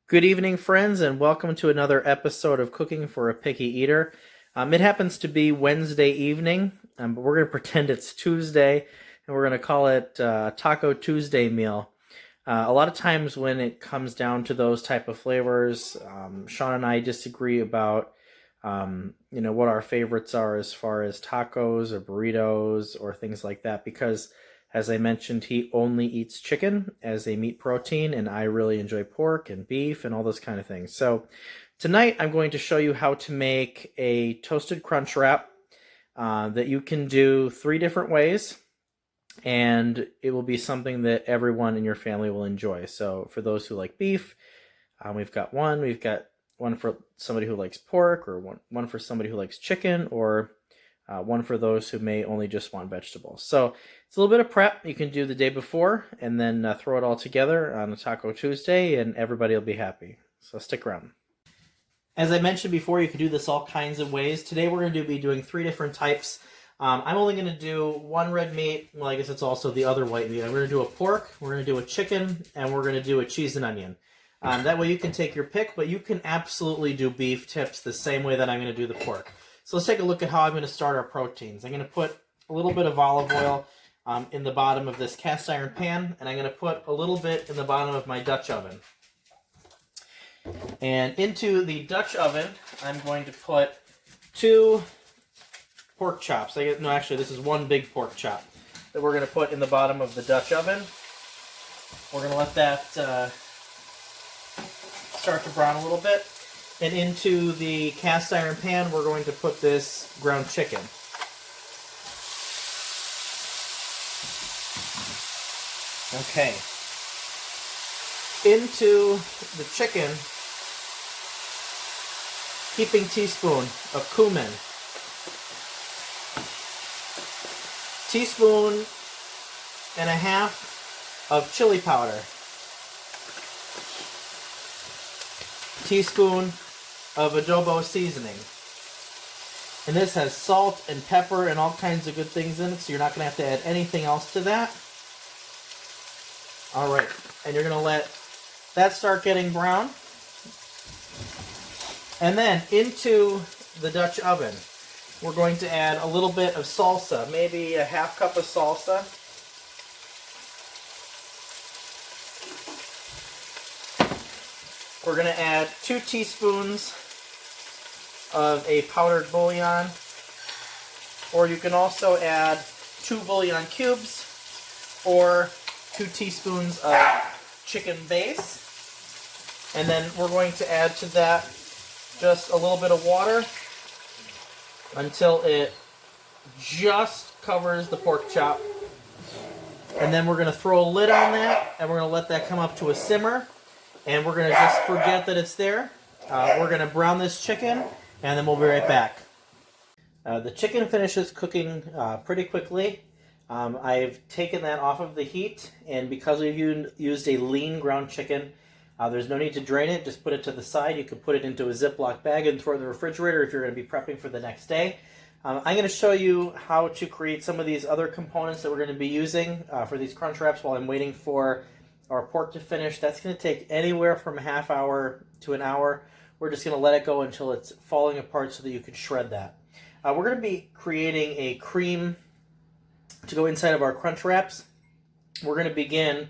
Good evening, friends, and welcome to another episode of Cooking for a Picky Eater. It happens to be Wednesday evening, but we're going to pretend it's Tuesday, and we're going to call it Taco Tuesday meal. A lot of times when it comes down to those type of flavors, Sean and I disagree about what our favorites are as far as tacos or burritos or things like that, because as I mentioned, he only eats chicken as a meat protein, and I really enjoy pork and beef and all those kind of things. So tonight I'm going to show you how to make a toasted crunch wrap that you can do 3 different ways, and it will be something that everyone in your family will enjoy. So for those who like beef, we've got one for somebody who likes pork, or one for somebody who likes chicken, or one for those who may only just want vegetables. So it's a little bit of prep you can do the day before, and then throw it all together on a Taco Tuesday, and everybody will be happy. So stick around. As I mentioned before, you can do this all kinds of ways. Today we're going to be doing 3 different types. I'm only going to do one red meat. Well, I guess it's also the other white meat. I'm going to do a pork, we're going to do a chicken, and we're going to do a cheese and onion. That way you can take your pick, but you can absolutely do beef tips the same way that I'm going to do the pork. So let's take a look at how I'm going to start our proteins. I'm going to put a little bit of olive oil in the bottom of this cast iron pan, and I'm going to put a little bit in the bottom of my Dutch oven. And into the Dutch oven, I'm going to put 2 pork chops. No, actually, this is 1 big pork chop that we're going to put in the bottom of the Dutch oven. We're going to let that start to brown a little bit. And into the cast iron pan, we're going to put this ground chicken. Okay. Into the chicken, heaping teaspoon of cumin, teaspoon and a half of chili powder, teaspoon of adobo seasoning. And this has salt and pepper and all kinds of good things in it, so you're not going to have to add anything else to that. Alright, and you're going to let that start getting brown. And then into the Dutch oven, we're going to add a little bit of salsa, maybe a half cup of salsa. We're going to add 2 teaspoons of a powdered bouillon, or you can also add 2 bouillon cubes, or 2 teaspoons of chicken base. And then we're going to add to that just a little bit of water until it just covers the pork chop. And then we're going to throw a lid on that, and we're going to let that come up to a simmer. And we're going to just forget that it's there. We're going to brown this chicken, and then we'll be right back. The chicken finishes cooking pretty quickly. I've taken that off of the heat, and because we've used a lean ground chicken, there's no need to drain it. Just put it to the side. You can put it into a Ziploc bag and throw it in the refrigerator if you're going to be prepping for the next day. I'm going to show you how to create some of these other components that we're going to be using for these crunch wraps while I'm waiting for our pork to finish. That's going to take anywhere from a half hour to an hour. We're just going to let it go until it's falling apart so that you can shred that. We're going to be creating a cream to go inside of our crunch wraps. We're going to begin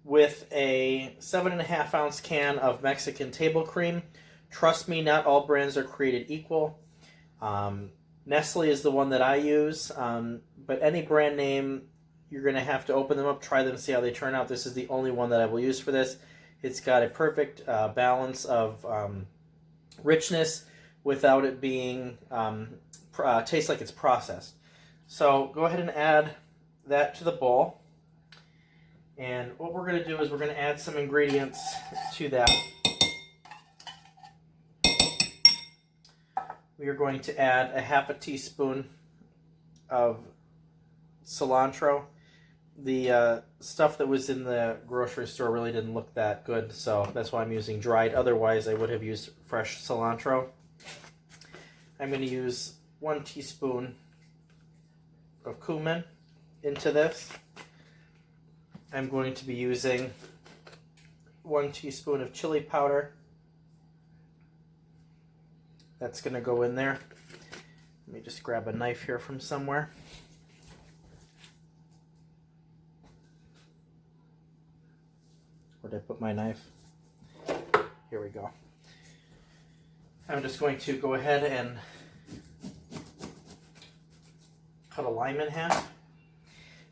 with a 7.5 ounce can of Mexican table cream. Trust me, not all brands are created equal. Nestle is the one that I use, but any brand name, you're going to have to open them up, try them, see how they turn out. This is the only one that I will use for this. It's got a perfect balance of richness without it being taste like it's processed. So go ahead and add that to the bowl. And what we're going to do is we're going to add some ingredients to that. We are going to add a half a teaspoon of cilantro. The stuff that was in the grocery store really didn't look that good, so that's why I'm using dried. Otherwise, I would have used fresh cilantro. I'm going to use 1 teaspoon of cumin into this. I'm going to be using 1 teaspoon of chili powder That's going to go in there. Let me just grab a knife here from somewhere. Where did I put my knife? Here we go. I'm just going to go ahead and cut a lime in half.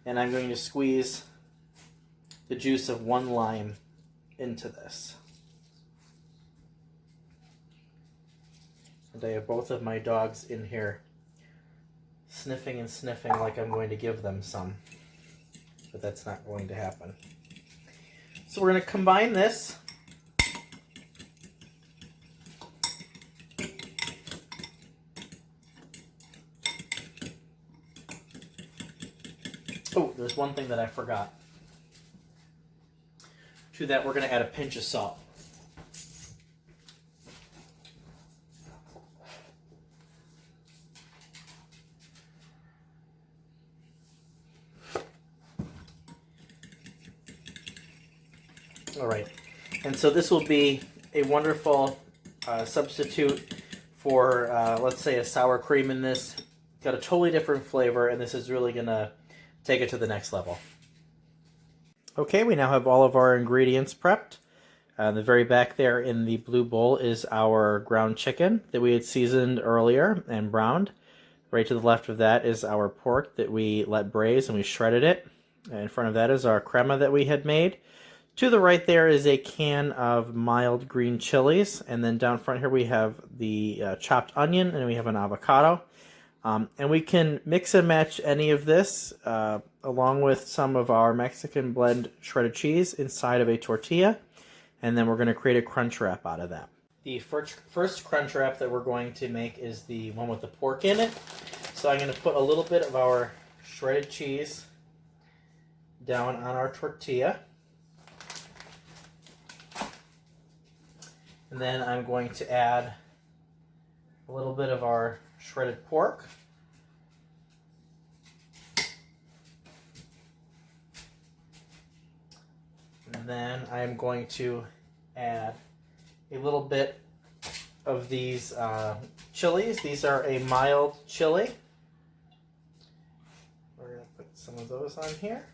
And I'm going to squeeze the juice of one lime into this. And I have both of my dogs in here sniffing and sniffing like I'm going to give them some. But that's not going to happen. So we're going to combine this. Oh, there's one thing that I forgot. To that, we're going to add a pinch of salt. All right, and so this will be a wonderful substitute for, let's say, a sour cream in this. Got a totally different flavor, and this is really going to take it to the next level. Okay, we now have all of our ingredients prepped. The very back there in the blue bowl is our ground chicken that we had seasoned earlier and browned. Right to the left of that is our pork that we let braise and we shredded it. And in front of that is our crema that we had made. To the right there is a can of mild green chilies, and then down front here we have the chopped onion, and we have an avocado. And we can mix and match any of this along with some of our Mexican blend shredded cheese inside of a tortilla, and then we're going to create a crunch wrap out of that. The first crunch wrap that we're going to make is the one with the pork in it. So I'm going to put a little bit of our shredded cheese down on our tortilla. And then I'm going to add a little bit of our shredded pork. And then I'm going to add a little bit of these chilies. These are a mild chili. We're going to put some of those on here.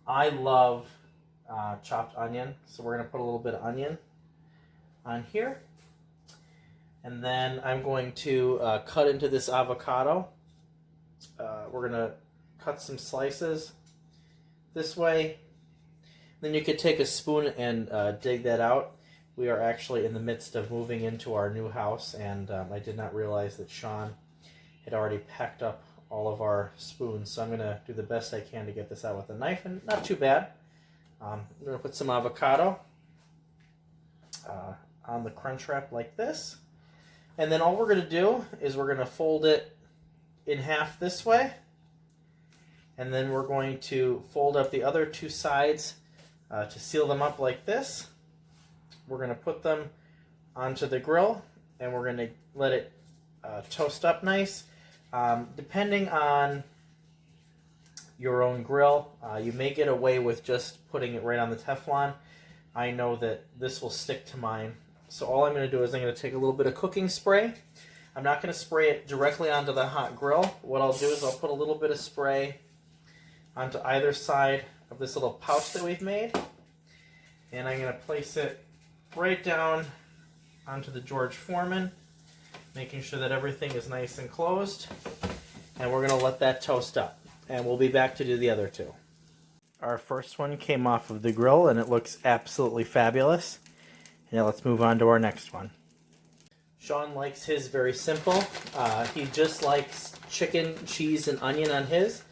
I love chopped onion, so we're going to put a little bit of onion on here. And then I'm going to cut into this avocado. We're going to cut some slices this way. Then you could take a spoon and dig that out. We are actually in the midst of moving into our new house, and I did not realize that Sean had already packed up all of our spoons. So I'm going to do the best I can to get this out with a knife, and not too bad. I'm going to put some avocado on the crunch wrap like this. And then all we're going to do is we're going to fold it in half this way. And then we're going to fold up the other two sides to seal them up like this. We're going to put them onto the grill, and we're going to let it toast up nice. Depending on your own grill, you may get away with just putting it right on the Teflon. I know that this will stick to mine. So all I'm going to do is I'm going to take a little bit of cooking spray. I'm not going to spray it directly onto the hot grill. What I'll do is I'll put a little bit of spray onto either side of this little pouch that we've made. And I'm going to place it right down onto the George Foreman, making sure that everything is nice and closed. And we're going to let that toast up. And we'll be back to do the other two. Our first one came off of the grill, and it looks absolutely fabulous. Now let's move on to our next one. Sean likes his very simple. He just likes chicken, cheese, and onion on his.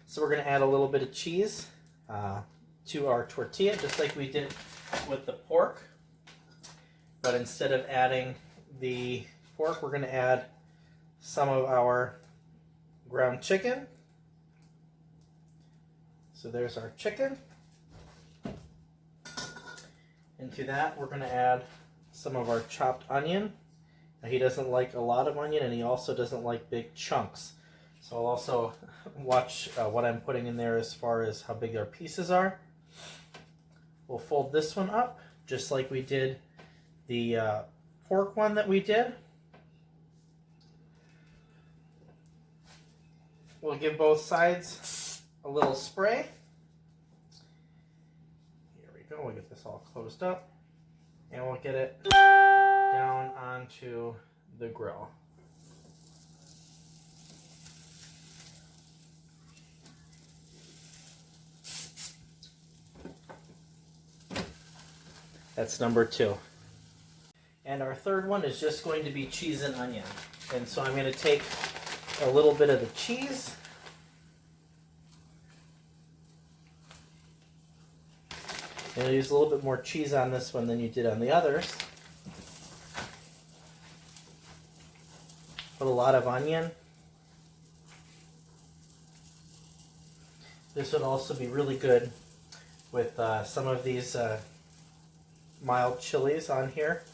So we're going to add a little bit of cheese to our tortilla, just like we did with the pork. But instead of adding the pork, we're going to add some of our ground chicken. So there's our chicken. Into that, we're going to add some of our chopped onion. Now, he doesn't like a lot of onion, and he also doesn't like big chunks. So I'll also watch what I'm putting in there as far as how big our pieces are. We'll fold this one up, just like we did the pork one that we did. We'll give both sides a little spray. Here we go. We'll get this all closed up. And we'll get it down onto the grill. That's number 2. And our third one is just going to be cheese and onion. And so I'm going to take a little bit of the cheese. And you'll use a little bit more cheese on this one than you did on the others. Put a lot of onion. This would also be really good with some of these mild chilies on here.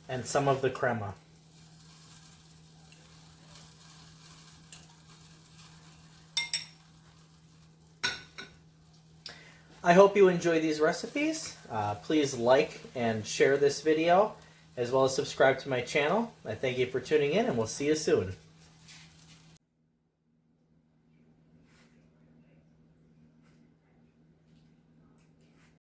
And some of the crema. I hope you enjoy these recipes. Please like and share this video, as well as subscribe to my channel. I thank you for tuning in, and we'll see you soon.